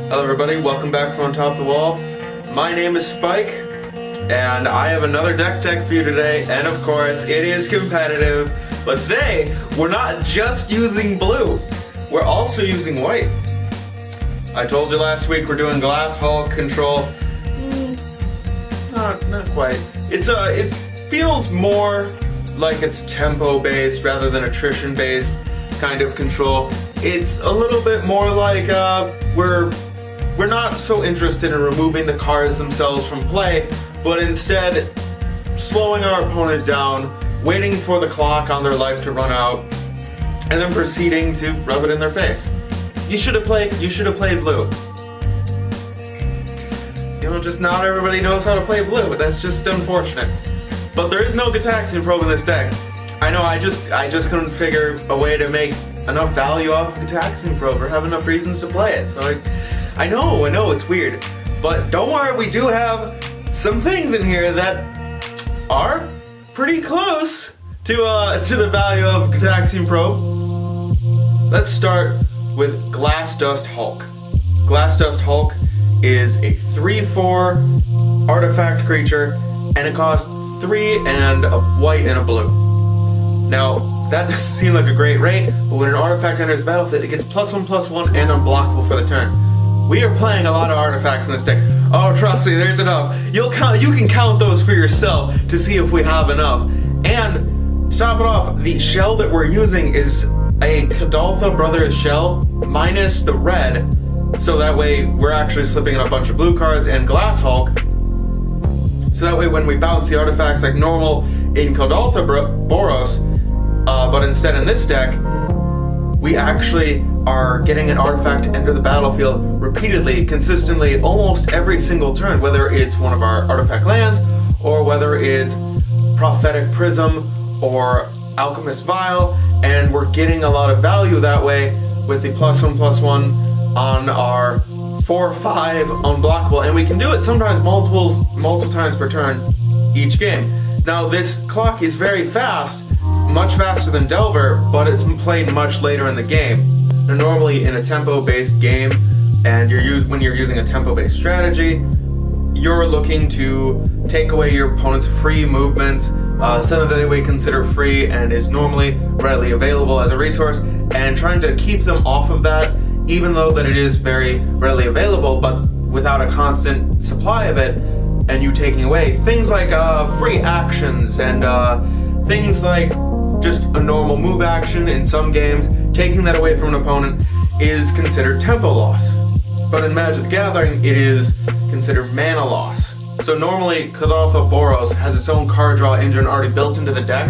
Hello everybody, welcome back from on top of the wall. My name is Spike, and I have another Decktech for you today, and of course, it is competitive. But today, we're not just using blue, we're also using white. I told you last week we're doing Glass Hulk control. Not quite. It feels more like it's tempo-based rather than attrition-based kind of control. It's a little bit more like we're not so interested in removing the cards themselves from play, but instead slowing our opponent down, waiting for the clock on their life to run out, and then proceeding to rub it in their face. You should have played blue. You know, just not everybody knows how to play blue, but that's just unfortunate. But there is no Gataxian Probe in this deck. I know, I just couldn't figure a way to make enough value off Gataxian Probe or have enough reasons to play it. So I know it's weird, but don't worry, we do have some things in here that are pretty close to the value of Gataxian Probe. Let's start with Glassdust Hulk. Glassdust Hulk is a 3/4 artifact creature, and it costs 3 and a white and a blue. Now, that doesn't seem like a great rate, but when an artifact enters the battlefield, it gets +1/+1 and unblockable for the turn. We are playing a lot of artifacts in this deck. Oh, trust me, there's enough. You can count those for yourself to see if we have enough. And to top it off, the shell that we're using is a Kadaltha Brothers shell minus the red, so that way we're actually slipping in a bunch of blue cards and Glass Hulk. So that way when we bounce the artifacts like normal in Kadaltha Boros, but instead in this deck, we actually are getting an artifact to enter the battlefield repeatedly, consistently, almost every single turn, whether it's one of our artifact lands, or whether it's Prophetic Prism or Alchemist Vial, and we're getting a lot of value that way with the +1/+1 on our 4/5 unblockable, and we can do it sometimes multiple times per turn each game. Now this clock is very fast, much faster than Delver, but it's played much later in the game. Now, normally in a tempo-based game, and when you're using a tempo-based strategy, you're looking to take away your opponent's free movements, something that we consider free and is normally readily available as a resource, and trying to keep them off of that, even though that it is very readily available, but without a constant supply of it, and you taking away things like free actions and things like just a normal move action in some games, taking that away from an opponent is considered tempo loss. But in Magic the Gathering, it is considered mana loss. So normally, Kadaltha Boros has its own card draw engine already built into the deck,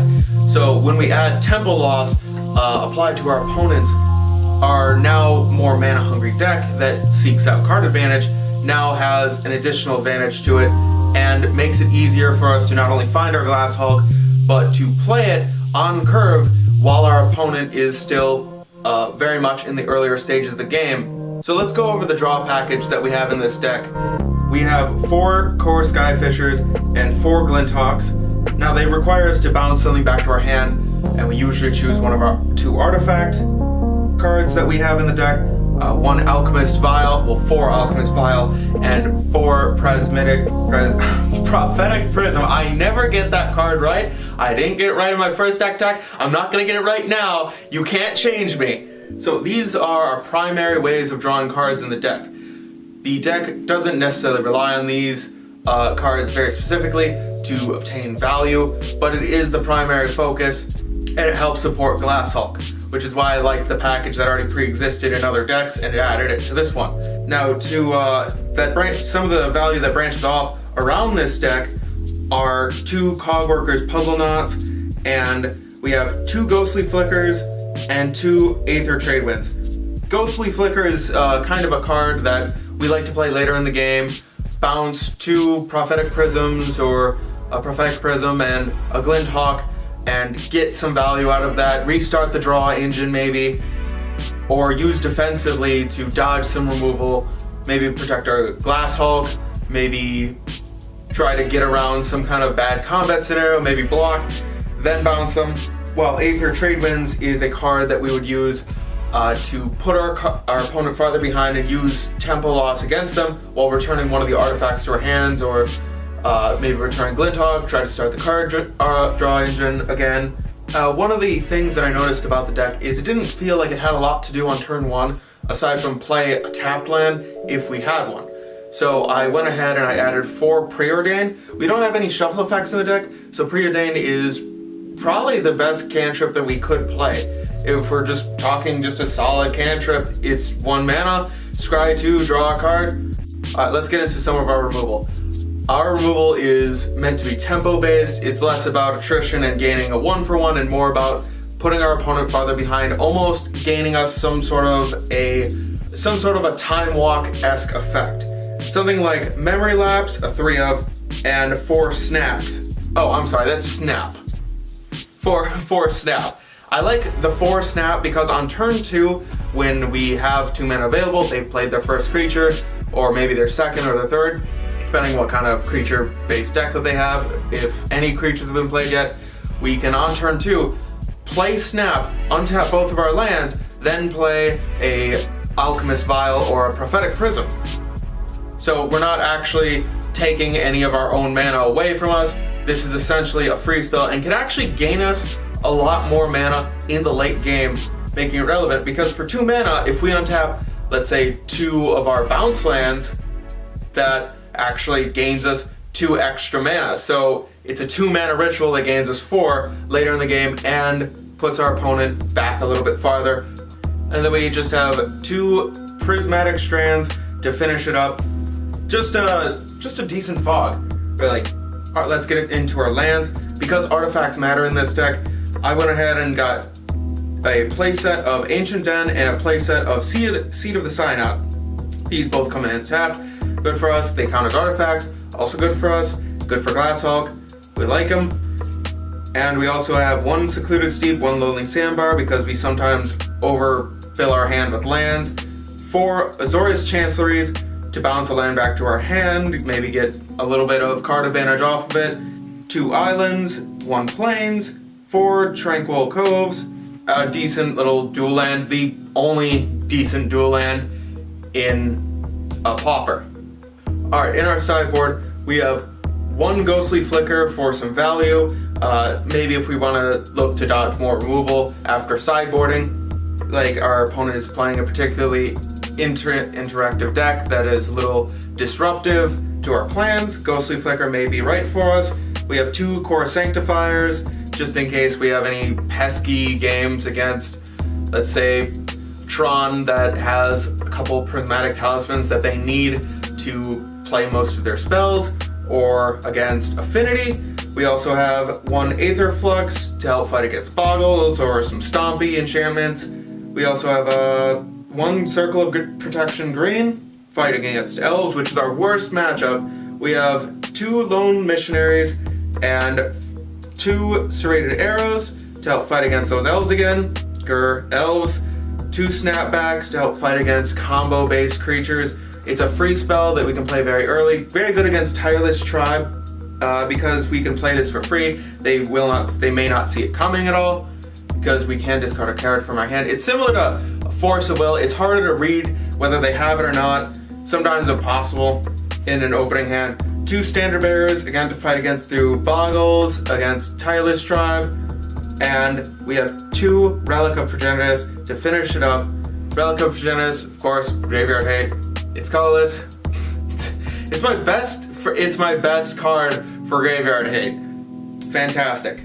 so when we add tempo loss applied to our opponents, our now more mana-hungry deck that seeks out card advantage now has an additional advantage to it, and makes it easier for us to not only find our Glass Hulk, but to play it on curve while our opponent is still very much in the earlier stages of the game. So let's go over the draw package that we have in this deck. We have 4 Core Skyfishers and 4 Glinthawks. Now they require us to bounce something back to our hand, and we usually choose one of our 2 artifact cards that we have in the deck. 1 Alchemist Vial, well 4 Alchemist Vial, and 4 Prophetic Prism. I never get that card right. I didn't get it right in my first deck. I'm not gonna get it right now. You can't change me. So these are our primary ways of drawing cards in the deck. The deck doesn't necessarily rely on these cards very specifically to obtain value, but it is the primary focus, and it helps support Glass Hulk, which is why I like the package that already pre-existed in other decks and added it to this one. Now, to some of the value that branches off around this deck are 2 Cogworkers Puzzle Knots, and we have 2 Ghostly Flickers and 2 Aether Tradewinds. Ghostly Flicker is kind of a card that we like to play later in the game. Bounce 2 Prophetic Prisms or a Prophetic Prism and a Glinthawk and get some value out of that. Restart the draw engine maybe, or use defensively to dodge some removal, maybe protect our Glass Hulk, maybe try to get around some kind of bad combat scenario, maybe block, then bounce them. While Aether Tradewinds is a card that we would use to put our opponent farther behind and use tempo loss against them while returning one of the artifacts to our hands, or maybe return Glinthawk, try to start the card draw engine again. One of the things that I noticed about the deck is it didn't feel like it had a lot to do on turn 1, aside from play a tapped land if we had one. So I went ahead and I added 4 Preordain. We don't have any shuffle effects in the deck, so Preordain is probably the best cantrip that we could play. If we're just talking just a solid cantrip, it's 1 mana, scry 2, draw a card. Let's get into some of our removal. Our removal is meant to be tempo based. It's less about attrition and gaining a 1-for-1 and more about putting our opponent farther behind, almost gaining us some sort of a time walk-esque effect. Something like Memory Lapse, a 3 of, and 4 snaps. Oh, I'm sorry, that's snap. 4 snap. I like the 4 snap because on turn 2, when we have 2 mana available, they've played their first creature, or maybe their second or their third, depending what kind of creature-based deck that they have. If any creatures have been played yet, we can on turn 2 play snap, untap both of our lands, then play a Alchemist Vial or a Prophetic Prism. So we're not actually taking any of our own mana away from us. This is essentially a free spell and can actually gain us a lot more mana in the late game, making it relevant, because for 2 mana, if we untap, let's say, 2 of our bounce lands, that actually gains us 2 extra mana. So it's a 2 mana ritual that gains us 4 later in the game and puts our opponent back a little bit farther. And then we just have 2 prismatic strands to finish it up. Just a decent fog. Really. Alright, let's get into our lands. Because artifacts matter in this deck, I went ahead and got a playset of Ancient Den and a playset of Seed of the Synod. These both come in tapped. Good for us. They count as artifacts. Also good for us. Good for Glasshawk. We like them. And we also have 1 Secluded Steep, 1 Lonely Sandbar, because we sometimes overfill our hand with lands. 4 Azorius Chancelleries to bounce a land back to our hand, maybe get a little bit of card advantage off of it. 2 Islands, 1 Plains, 4 Tranquil Coves, a decent little dual land, the only decent dual land in a Pauper. Alright, in our sideboard, we have 1 Ghostly Flicker for some value. Maybe if we want to look to dodge more removal after sideboarding, like our opponent is playing a particularly interactive deck that is a little disruptive to our plans, Ghostly Flicker may be right for us. We have 2 Core Sanctifiers, just in case we have any pesky games against, let's say, Tron that has a couple Prismatic Talismans that they need to play most of their spells, or against Affinity. We also have 1 Aether Flux to help fight against Boggles or some Stompy enchantments. We also have 1 Circle of Protection Green, fighting against Elves, which is our worst matchup. We have 2 Lone Missionaries and 2 Serrated Arrows to help fight against those Elves again. Elves. 2 Snapbacks to help fight against combo-based creatures. It's a free spell that we can play very early. Very good against Tireless Tribe, because we can play this for free. They may not see it coming at all, because we can discard a card from our hand. It's similar to Force of Will. It's harder to read whether they have it or not. Sometimes impossible in an opening hand. 2 Standard Bearers, again to fight against through Boggles, against Tireless Tribe. And we have 2 Relic of Progenitus to finish it up. Relic of Progenitus, of course, Graveyard Hate. It's colorless. It's my best card for Graveyard Hate. Fantastic.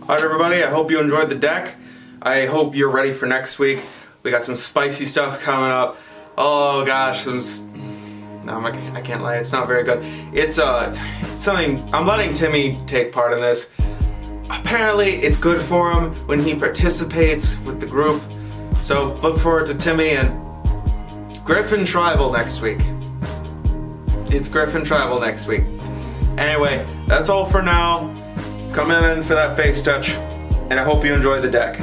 Alright everybody, I hope you enjoyed the deck. I hope you're ready for next week. We got some spicy stuff coming up. Oh gosh, I can't lie, it's not very good. It's something, I'm letting Timmy take part in this. Apparently it's good for him when he participates with the group. So look forward to Timmy and Griffin Tribal next week. It's Griffin Tribal next week. Anyway, that's all for now. Come in for that face touch, and I hope you enjoy the deck.